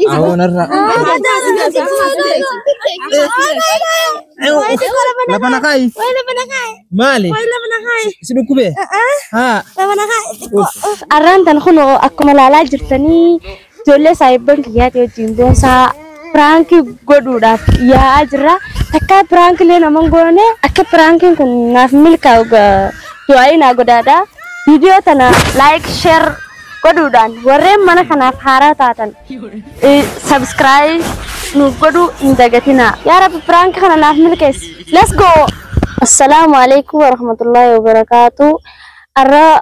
أهو نرى لبنا كاي مالي سنوكو به ها أرانت نخلو أكمل على جرتني جولة سايبن كيات يجيبون سا برانكي قدودا يا أجرا تكا برانكي لنا منقولني أكا برانكي كن نافمل كاوغا جوائنا قدادا فيديو تنا لايك شير قدودان ورم منا كنا فارا تاتن سبسكرايب نقدو إندعتنا يا رب برانكي كنا نافمل كيس let's go السلام عليكم ورحمة الله وبركاته أرى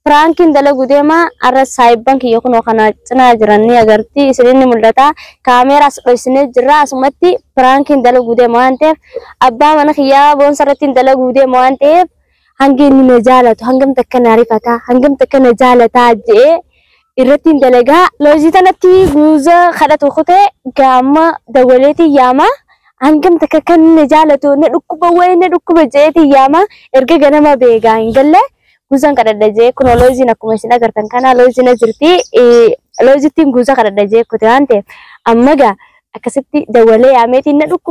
Frankin dalam gudema arah saibang kiyo kuno kana cina jerani agarti isini mulata kamera isini jelas mati Frankin dalam gudema ante abba mana kiya bon saratin dalam gudema ante hangin ni najala tu hangam takkan arifata hangam takkan najala ta je iratin dalaga lojita nati guza kada tu khote gama dawaleti yama hangam takkan najala tu nedukku bawa nedukku bajeti yama erga gana ma bega ingalle Guzan kada daje kuno lozi na kumasin agar tangkana lozi na jirti lozi tim guza kada daje kutiante amma akasiti dawale ameti na dukku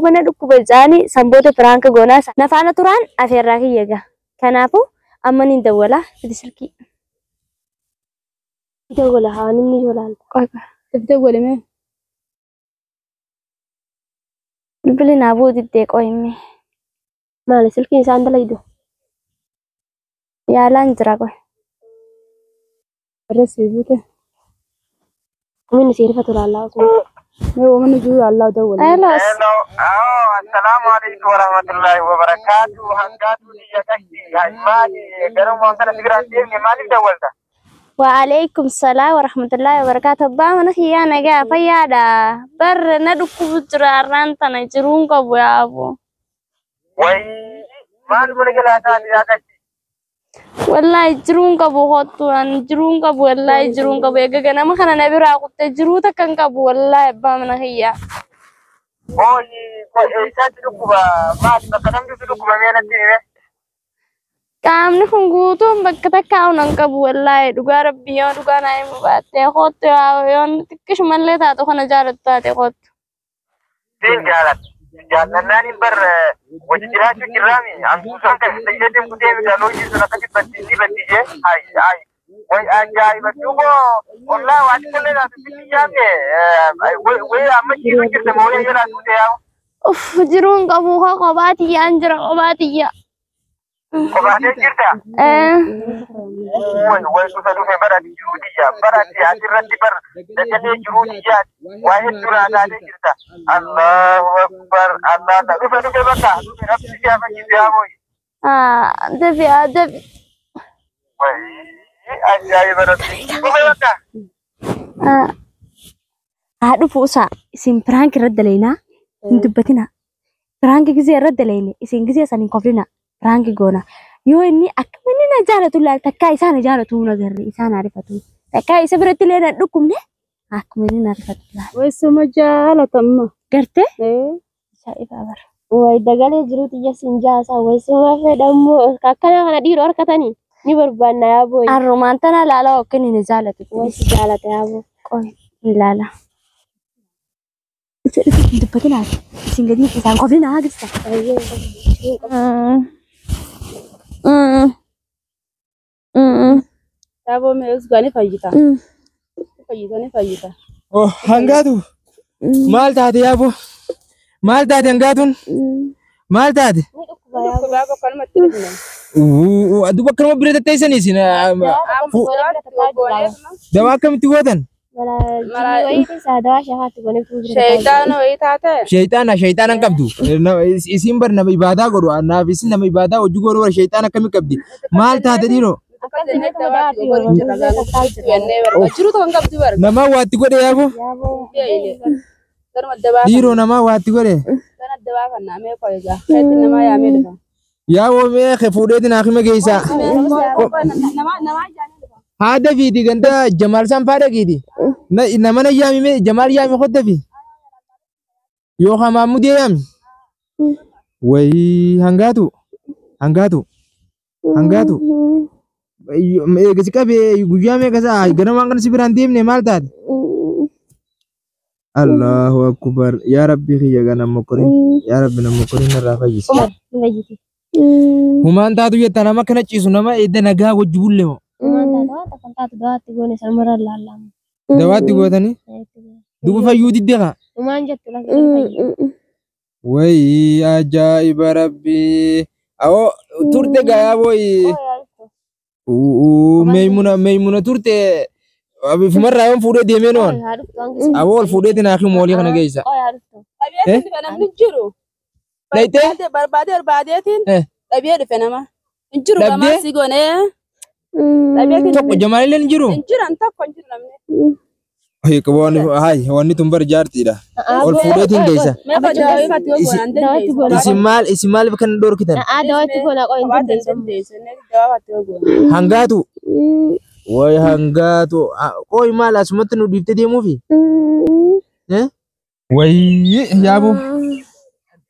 bajani sambote perangka gona na fana turan aferra hiyaga kanapu ammanin dawala disilki dawala hanin ni jolal koy dawale me bilbili nabu didde koy me mala silki sandala ido يا لانجرا كوي رسيبته من يصير فتول الله هو من يجوا الله دول السلام عليكم ورحمة الله وبركاته هنقاتو يا تكتي هاي مالي قرم وانتنا تقرأ ديني مالي دولتا وعليكم السلام ورحمة الله وبركاته بامنا خيانا جا فيادا بر ندوكو بجرا رانتا نجرون كبو يا أبو وي مالي بلغلا تاني يا تكتي والله جرون كابو هاتو أن جرون كابو والله جرون كابو يا جانا ما خنا نبي راقط جروتا كان كابو والله بامنا هي أوه إيشان تلوكوا ما تكلم تلوكوا ميانا تيجي كام نخونغوتو بكتا كاونن كابو والله دوغا ربي يوم دوغا نايم باتة هاتو يوم تكش من لي تاتو خنا جارت تاتي هاتو تين جارت جانناني بر وجرات كرامي أنتو سانك تجدم كتير جالوجي سنكتي بتيجي هاي وي أجاي بتوبو والله واتكلم لا تبيجامي وي أما كيلو كده مولي يلا تودياو أوف جرون كابو قباتي أنجر قباتي قباتي كده وي تسالو في برادي جوديا برادي أجرتي بر دكتي جوديا واحد جرادة كده الله أكبر الله تسالو في بركة ربي كيا بكيا وي دبي وي أجاي برادي بركة هادو فوسا اسم برانك رد لينا ندبتنا برانك جزي رد لينا اسم جزي سنين كفرنا برانك جونا يو إني أكملنا جالتو لا تكاي إسانا جالتو نجري إسانا عرفتو تكاي سبرت لنا نكمل أكملنا عرفتو لا ويسمى جالة تما قرتي شايفة بر ويدقالي جروتي جسين جاسا ويسمى في دمو كاكنا ديرو أركتاني نبربانا يا بوي الرومانتنا لا لا وكني نجالتو ويس جالتو يا بو قوي لا لا دبتنا سنجدين إسان قفلنا هاجسا Tabo me usgani fayita. Fayita. Oh hangatu mal tadi ya bu mal tadi hangatun mal tadi Baba kalma tilina. adu bakar ma birata taisani sina dawa kam tuwatan shaytanan qabdu isin bar nama ibadah godu na bisin nama ibadah oju godu war shaytana kami qabdi mal tadi diro nama wati gode yabo diro nama wati gode yawo me khefude din akhime geisa hada vidi ganda jamal sampada gidi na mana yami me jamal yami khodda fi yo khama mudi yami way hangatu me gasi kabe guyame gasa gana wangan sibiran timne mal tadi Allahu akbar. Ya Rabbi khiyya gana mokorin. Ya Rabbi na mokorin na rafa yis. Fayyite. Humaan taatu jetta nama kana ciisu nama edda nagaa wajji bulle mo. Uummantaa kan taatu dawaatti goone salmarra laallaamu. Dawaatti gootani. Duba fayyuu didde kaa. Uumaan jettu lafa fayyite. Wayii ajaa'iba Rabbi. Awoo turte gayaa boyi. Meymuna turte. Fumarraa yoon fuudhee deemee noon. Awoo ol fuudheeti naaqii moolii kana geessa. Dhayitee? Barbaadeetiin dhabee dhufe nama. Hin jiru gamaa si goonee. Tokko Jamaalillee hin jiru? Hin jiran tokko hin jiru namni. Wanni tun bar jaartiidha. Ol fuudheetiin geessa. Isin maal kan dhorkitan? Dawaatti goona qoyin dandeessu. Hangaatu? Way hangaatu. Qoy maal asumatti nu dhiiftee deemuufi? Wayii yaabu.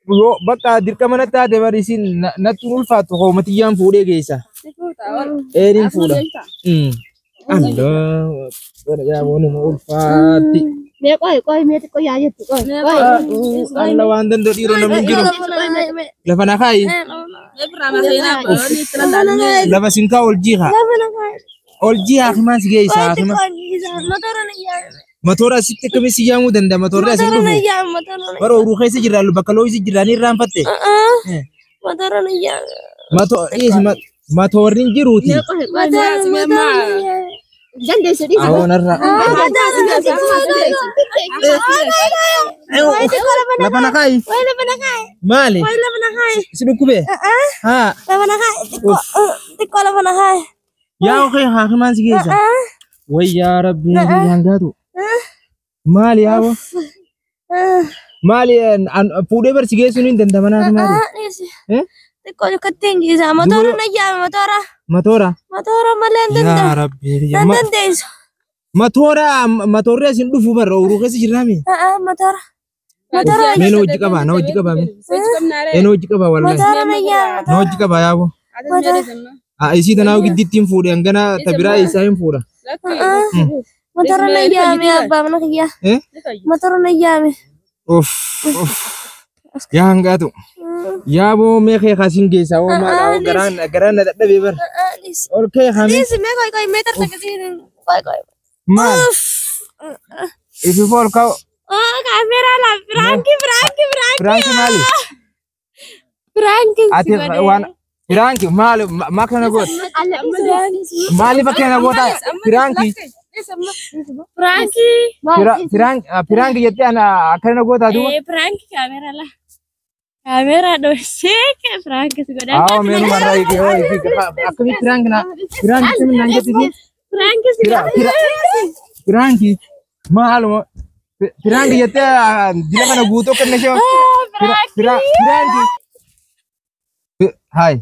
Yoo bakka dirqama natti taate bari isin natti ulfaatu hoomatiyyaan fuudhee geessa. Eeriin fuudha. Allah yaaboo nama ulfaatti. Mee qoy mee xiqqoo yaa jettu qoy. Allah waan danda'u dhiiroo namni hin jiru. Lafa na kaayi. Lafa sinkaa ol jiiha. Ol jiiha himaan si geessaa hima. Matoora asitti akkamii si yaamuu danda'a matoorri asiin dhufu. Bara uruu keessa jiraan bakka looyisi jiraan irraanfatte. Matoorri hin jiruuti. Awoonarra. Lafa na kaayi. Maali? Si dhukkubee? Haa. Yaa okee haa himaan si geessa. Wayyaa Rabbi hangaatu. Maali yaabo? Maali fuudhee barsi geessuun hin danda'amanaa maali? Xiqqoo kattiin jiisa matoora na yaame matoora. Matoora? Matoora malee hin danda'u. Yaa Rabbi. Nan dandeessu. Matoorri asiin dhufu barra uruu keessa jirraami. Matoora. Mee na hojii qabaa na hojii qabaa mee? Na hojii qabaa wallahi. Matoora na yaame. Na hojii qabaa yaabo. Isii tanaa giddiittiin fuudhe hangana tabiraa isaa hin fuudha. Matoora na yaame abbaa mana kiyyaa. Matoora na yaame. Yaa hangaatu. Yaaboo mee kee kaasin geessaa oo maadhaa garaan na dadhabee bara. Ol kee haamee. Dhiisi mee qoy mee tartakasiin qoy. Maal? Ifi fool kaa'u. Kaameeraa laa firaanki. Firaanki maali? Firaanki. Ati waan firaanki maali makana goota? Maaliif akkana goota? Firaanki. Firaanki jettee akkana goota duuba? Firaanki kaameeraa laa. Kaameeraa dhoosee firaanki si godhaa. Awwa meenu marraa akkamii firaanki simin naan jettisi? Firaanki si godhaa. Firaanki maaluma firaanki jettee dila kana guutuu kenna shee. Firaanki. Hai.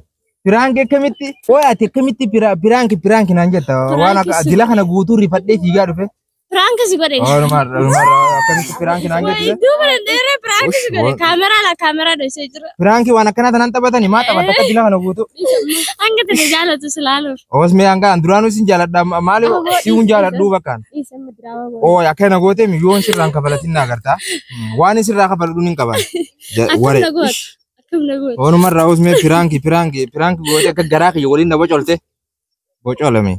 Firaanki akkamitti? Ooy ati akkamitti firaanki naan jetta waan akka dila kana guutuu rifadhee fiigaa dhufe. Firaanki si godhe. Marra akkamitti firaanki naan jette? Duuba dheeree firaanki si godhe kaameraa dhoosee jira. Firaanki waan akkanaa tanan taphatanii maa taphata akka dila kana guutuu? Hanga tana jaalatu silaaluuf. Oos mee hanga duraanuu sin jaaladha maali si'uun jaaladhuu bakkaan? Ooy akkana gootee miliyoon sirraan kafalatiin na agartaa? Waan sirraa kafaladhuun hin qaban. Waree. Onumarraa oos mee firaanki gootee akka garaa kiyya waliin na bocolte bocolame.